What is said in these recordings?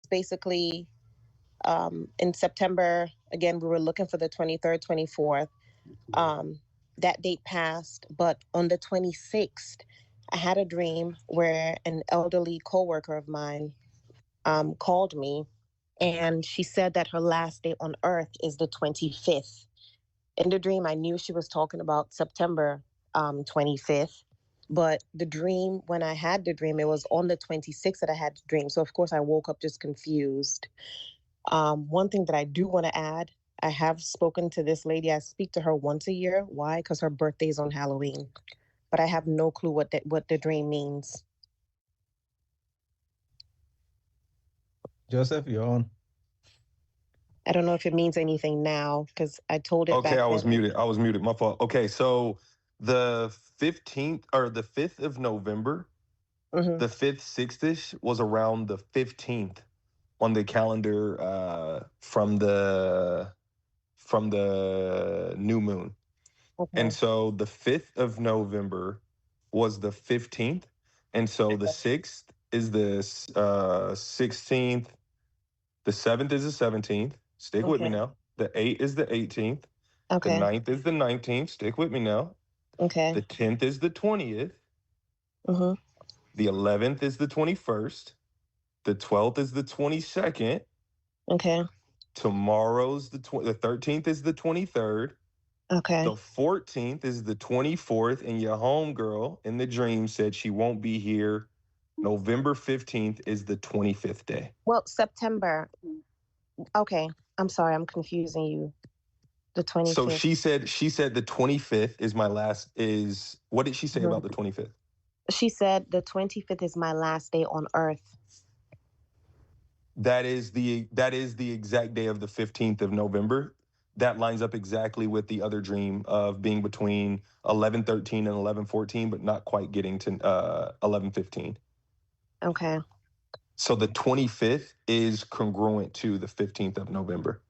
basically in September, again, we were looking for the 23rd, 24th. That date passed, but on the 26th, I had a dream where an elderly coworker of mine called me, and she said that her last day on Earth is the 25th. In the dream, I knew she was talking about September 25th, but the dream, when I had the dream, it was on the 26th that I had the dream. So, of course, I woke up just confused. One thing that I do want to add, I have spoken to this lady. I speak to her once a year. Why? Because her birthday is on Halloween. But I have no clue what the dream means. Joseph, you're on. I don't know if it means anything now because I told it okay, back I was then. muted. I was muted. My fault. Okay, so the 15th or the 5th of November, Mhm. the 5th, 6th-ish was around the 15th on the calendar from the new moon. Okay. And so the 5th of November was the 15th. And so the 6th is the 16th. The 7th is the 17th. Stick with me Okay. now. The 8th is the 18th. The Okay. 9th is the 19th. Stick with me now. Okay. The 10th is the 20th. Mhm. The 11th is the 21st. The 12th is the 22nd. Okay. Tomorrow's the 13th is the 23rd. Okay. The 14th is the 24th, and your homegirl in the dream said she won't be here. November 15th is the 25th day. Well, September. Okay. I'm sorry. I'm confusing you. The 25th. So she said the 25th is my last is what did she say about the 25th? She said the 25th is my last day on Earth. That is the exact day of the 15th of November. That lines up exactly with the other dream of being between 11:13 and 11:14, but not quite getting to 11:15. Okay. So the 25th is congruent to the 15th of November.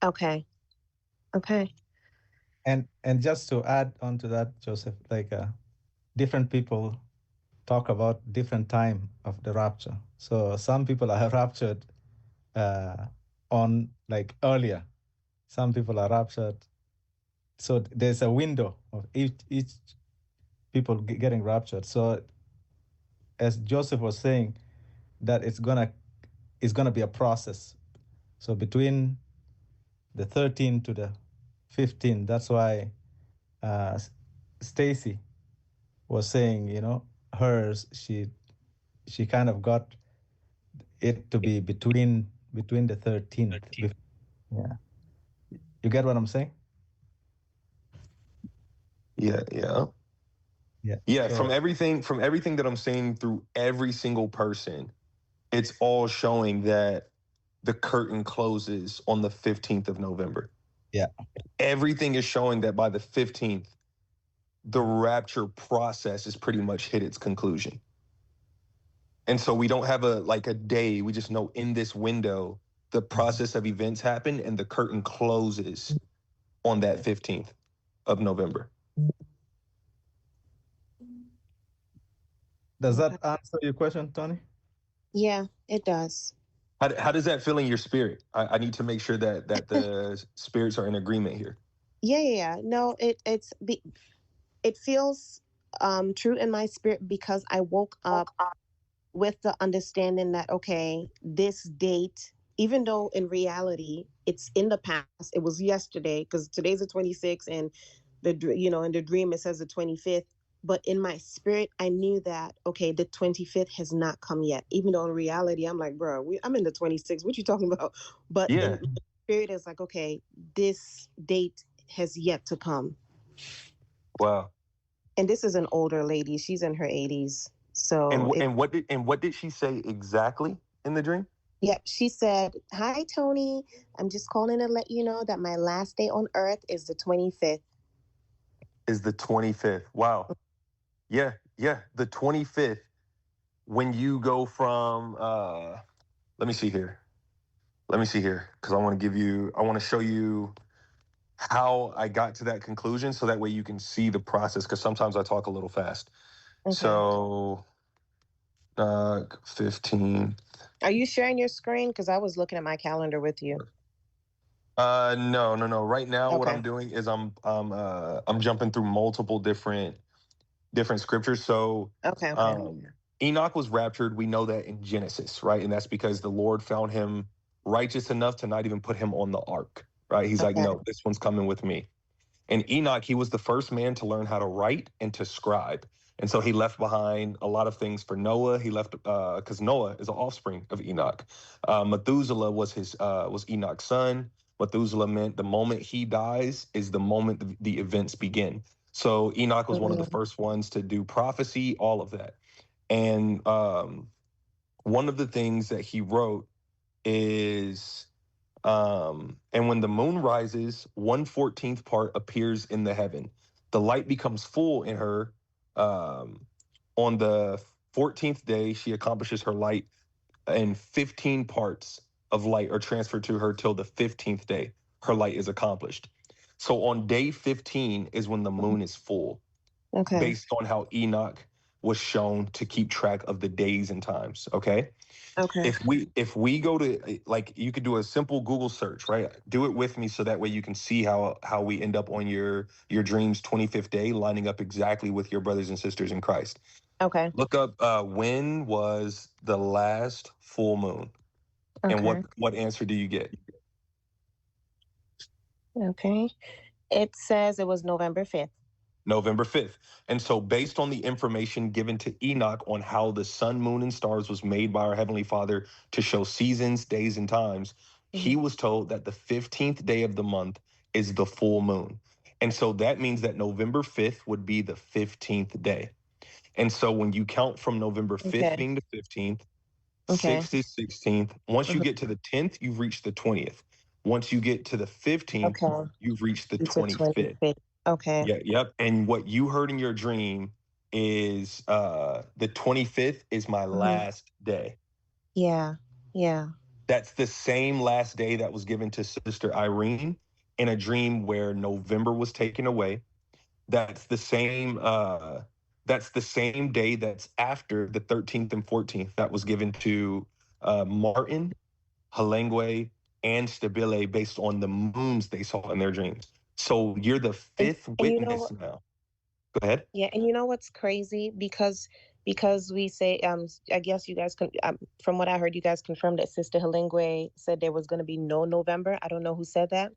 Okay. Okay. And just to add on to that, Joseph, like different people talk about different time of the rapture. So some people are raptured on like earlier. Some people are raptured. So there's a window of each people getting raptured. So as Joseph was saying, that it's gonna be a process. So between the 13 to the 15, that's why Stacy was saying, hers, she kind of got it to be between the 13th. Yeah. You get what I'm saying? Yeah. So, From everything that I'm saying through every single person, it's all showing that the curtain closes on the 15th of November. Yeah. Everything is showing that by the 15th, the rapture process has pretty much hit its conclusion. And so we don't have a day. We just know in this window, the process of events happen and the curtain closes on that 15th of November. Does that answer your question, Tony? Yeah, it does. How does that feel in your spirit? I need to make sure that the spirits are in agreement here. Yeah. No, it feels true in my spirit because I woke up with the understanding that, okay, this date, even though in reality it's in the past, it was yesterday because today's the 26th and in the dream it says the 25th. But in my spirit, I knew that, okay, the 25th has not come yet. Even though in reality, I'm like, bro, I'm in the 26th. What you talking about? But in my spirit, it's like, okay, this date has yet to come. Wow. And this is an older lady. She's in her 80s. So and what did she say exactly in the dream? Yeah, she said, "Hi, Tony. I'm just calling to let you know that my last day on Earth is the 25th." Is the 25th. Wow. Yeah. The 25th. When you go from, let me see here. Because I want to show you how I got to that conclusion so that way you can see the process, because sometimes I talk a little fast. Okay. So, 15th. Are you sharing your screen? Because I was looking at my calendar with you. No. Right now, what Okay. I'm doing is I'm jumping through multiple different scriptures. So, Okay. Enoch was raptured. We know that in Genesis, right? And that's because the Lord found him righteous enough to not even put him on the ark, right? He's like, Okay. no, this one's coming with me. And Enoch, he was the first man to learn how to write and to scribe. And so he left behind a lot of things for Noah. He left because Noah is an offspring of Enoch. Methuselah was Enoch's son. Methuselah meant the moment he dies is the moment the events begin. So Enoch was one of the first ones to do prophecy, all of that. And one of the things that he wrote is, and when the moon rises, 1/14th part appears in the heaven. The light becomes full in her. On the 14th day, she accomplishes her light, and 15 parts of light are transferred to her till the 15th day. Her light is accomplished. So on day 15 is when the moon is full, Okay. based on how Enoch was shown to keep track of the days and times. Okay. Okay. If we go to, like, you could do a simple Google search, right? Do it with me so that way you can see how we end up on your dream's 25th day, lining up exactly with your brothers and sisters in Christ. Okay. Look up when was the last full moon, and what answer do you get? Okay. It says it was November 5th. November 5th. And so based on the information given to Enoch on how the sun, moon, and stars was made by our Heavenly Father to show seasons, days, and times, he was told that the 15th day of the month is the full moon. And so that means that November 5th would be the 15th day. And so when you count from November 5th being the 15th, 6th is 16th. Once you get to the 10th, you've reached the 20th. Once you get to the 15th, you've reached the 25th. Okay. Yeah, yep. And what you heard in your dream is the 25th is my last day. Yeah. That's the same last day that was given to Sister Irene in a dream where November was taken away. That's the same day that's after the 13th and 14th that was given to Martin, Halengue, and Stabile based on the moons they saw in their dreams. So you're the fifth witness now. Go ahead. Yeah, and you know what's crazy? Because we say, I guess you guys can, from what I heard, you guys confirmed that Sister Halengue said there was going to be no November. I don't know who said that.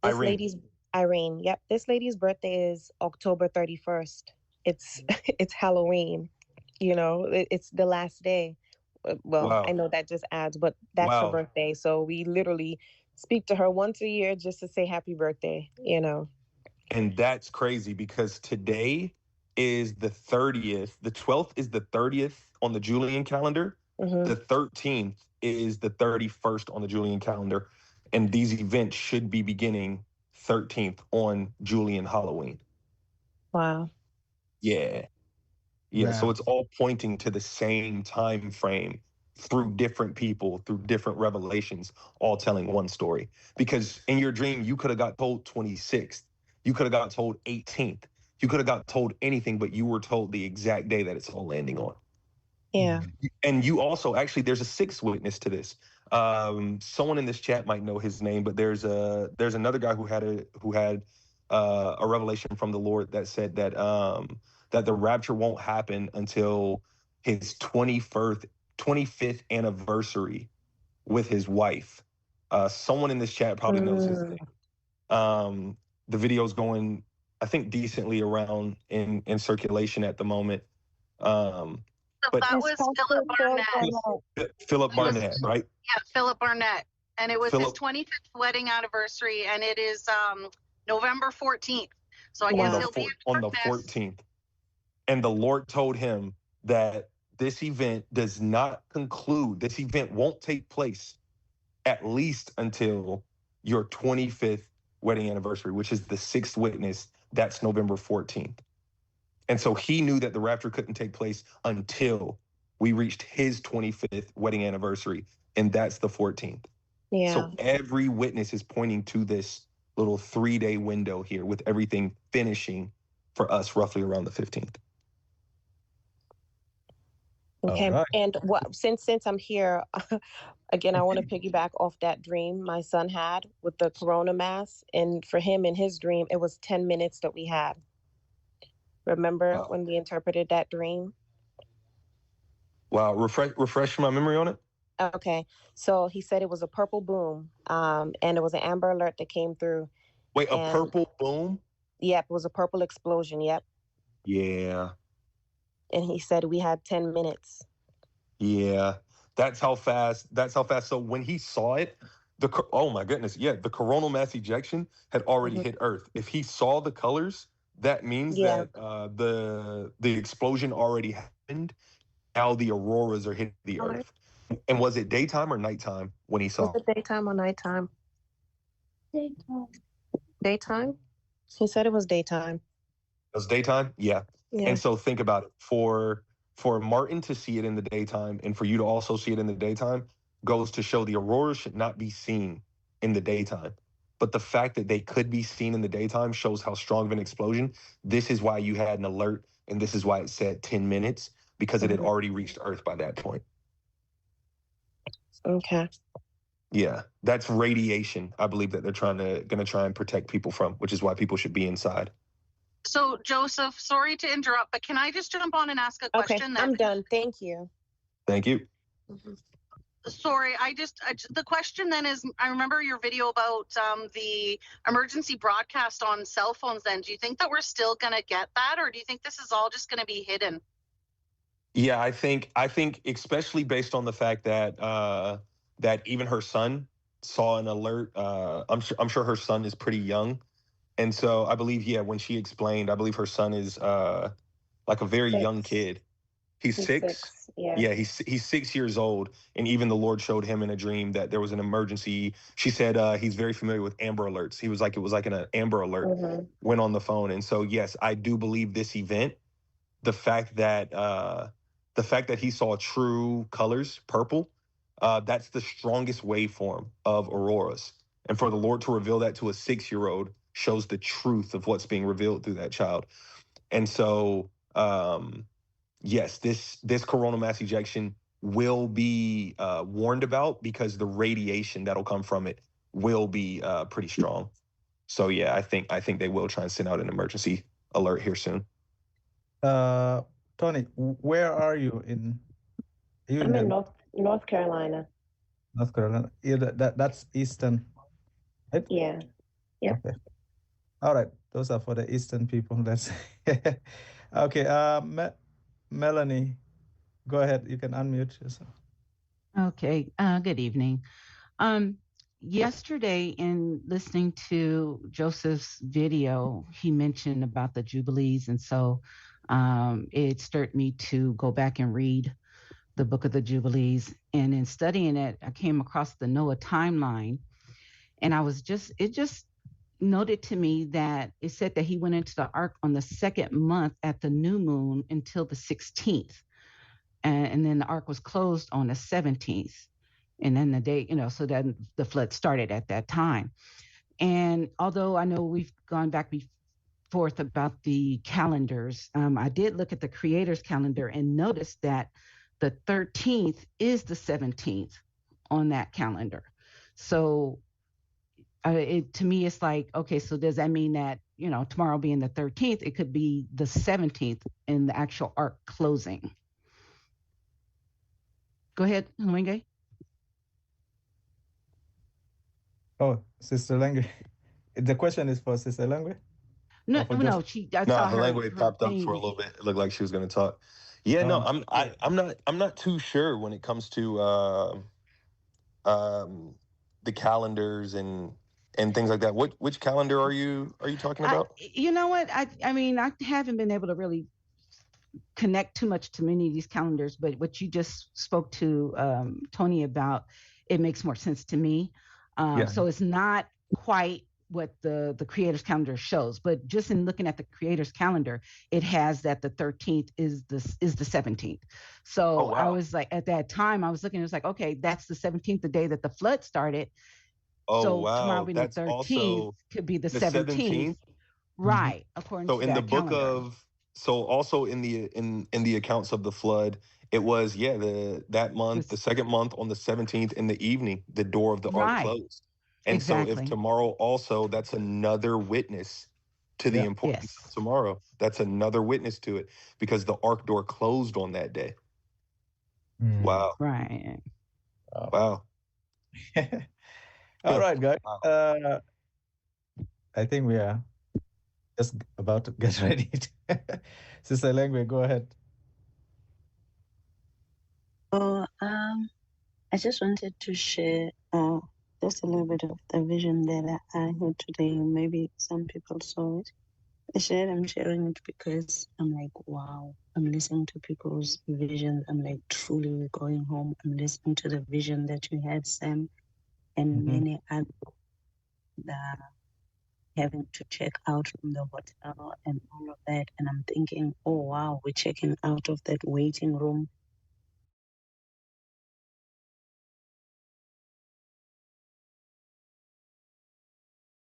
Irene. Yep, this lady's birthday is October 31st. It's it's Halloween. You know, it's the last day. Well, Wow. I know that just adds, but that's her birthday. So we literally speak to her once a year just to say happy birthday. You know. And that's crazy because today is the 30th. The 12th is the 30th on the Julian calendar. The 13th is the 31st on the Julian calendar. And these events should be beginning 13th on Julian Halloween. Wow. Yeah. So it's all pointing to the same time frame through different people, through different revelations, all telling one story. Because in your dream, you could have got told 26th. You could have got told 18th. You could have got told anything, but you were told the exact day that it's all landing on. Yeah. And you also, actually, there's a sixth witness to this. Someone in this chat might know his name, but there's another guy who had a revelation from the Lord that said that that the rapture won't happen until his 25th anniversary with his wife. Someone in this chat probably knows his name. The video's going, I think, decently around in circulation at the moment. But that was Philip Barnett. Philip Barnett, right? Yeah, Philip Barnett. And it was his 25th wedding anniversary, and it is November 14th. So I guess he'll be on the 14th. And the Lord told him that this event does not conclude. This event won't take place at least until your 25th wedding anniversary, which is the sixth witness. That's November 14th. And so he knew that the rapture couldn't take place until we reached his 25th wedding anniversary, and that's the 14th. Yeah. So every witness is pointing to this little 3-day window here, with everything finishing for us roughly around the 15th. Okay. All right. And since I'm here, again, I want to piggyback off that dream my son had with the corona mass. And for him in his dream, it was 10 minutes that we had. Remember when we interpreted that dream? Wow. Refresh my memory on it. Okay. So he said it was a purple boom, and it was an amber alert that came through. Wait, a purple boom? Yep, it was a purple explosion. Yep. Yeah. And he said we had 10 minutes. Yeah. That's how fast. So when he saw it, oh my goodness, yeah, the coronal mass ejection had already hit Earth. If he saw the colors, that means that the explosion already happened. Now the auroras are hitting the Earth. And was it daytime or nighttime when he saw? Was it daytime or nighttime? Daytime. He said it was daytime. It was daytime? Yeah. Yeah. And so think about it. For Martin to see it in the daytime and for you to also see it in the daytime goes to show the aurora should not be seen in the daytime. But the fact that they could be seen in the daytime shows how strong of an explosion. This is why you had an alert, and this is why it said 10 minutes, because it had already reached Earth by that point. Okay. Yeah, that's radiation, I believe, that they're gonna try and protect people from, which is why people should be inside. So, Joseph, sorry to interrupt, but can I just jump on and ask a question? Okay, I'm done. Thank you. Thank you. Sorry, the question then is, I remember your video about the emergency broadcast on cell phones then. Do you think that we're still going to get that, or do you think this is all just going to be hidden? Yeah, I think especially based on the fact that that even her son saw an alert. I'm sure her son is pretty young. And so I believe, yeah, when she explained, I believe her son is like a very young kid. He's six. Yeah, he's 6 years old. And even the Lord showed him in a dream that there was an emergency. She said he's very familiar with Amber Alerts. He was like, it was like an Amber Alert went on the phone. And so, yes, I do believe this event, the fact that he saw true colors, purple, that's the strongest waveform of auroras. And for the Lord to reveal that to a 6-year-old shows the truth of what's being revealed through that child. And so, yes, this coronal mass ejection will be warned about because the radiation that'll come from it will be pretty strong. So yeah, I think they will try and send out an emergency alert here soon. Tony, where are you in? I'm in North Carolina. North Carolina. Yeah, that's Eastern. Right? Yeah. Yep. Okay. All right. Those are for the Eastern people. That's okay. Melanie, go ahead. You can unmute yourself. Okay. Good evening. Yesterday, in listening to Joseph's video, he mentioned about the Jubilees, and so it stirred me to go back and read the book of the Jubilees. And in studying it, I came across the Noah timeline, and it just noted to me that it said that he went into the ark on the 2nd month at the new moon until the 16th. And then the ark was closed on the 17th. And then the day, so then the flood started at that time. And although I know we've gone back and forth about the calendars, I did look at the Creator's calendar and noticed that the 13th is the 17th on that calendar. So to me, it's like, okay, so does that mean that, tomorrow being the 13th, it could be the 17th in the actual ark closing? Go ahead, Luenge. Oh, Sister Lange. The question is for Sister Lange? No, I saw her language popped up for a little bit. It looked like she was going to talk. Yeah, no, I'm not too sure when it comes to the calendars and things like that. Which calendar are you talking about? You know what? I mean, I haven't been able to really connect too much to many of these calendars, but what you just spoke to Tony about, it makes more sense to me. So it's not quite what the Creator's calendar shows, but just in looking at the Creator's calendar, it has that the 13th is the 17th. So I was like, at that time, I was looking, it was like, okay, that's the 17th, the day that the flood started. Tomorrow being the 13th could be the 17th. Right, according to that calendar. Also in the accounts of the flood, It was, yeah, that month, the second month on the 17th in the evening, the door of the ark Right. closed. And so if Exactly. tomorrow also, that's another witness to the Yeah. importance Yes. of tomorrow. That's another witness to it because the ark door closed on that day. Mm. Wow. Right. Wow. All right, guys. Wow. I think we are just about to get ready. Sister Lengwe, go ahead. Oh, I just wanted to share just a little bit of the vision that I had today. Maybe some people saw it. I'm sharing it because I'm like, wow, I'm listening to people's visions. I'm like, truly going home. I'm listening to the vision that you had, Sam, and many others that having to check out from the hotel and all of that. And I'm thinking, oh, wow, we're checking out of that waiting room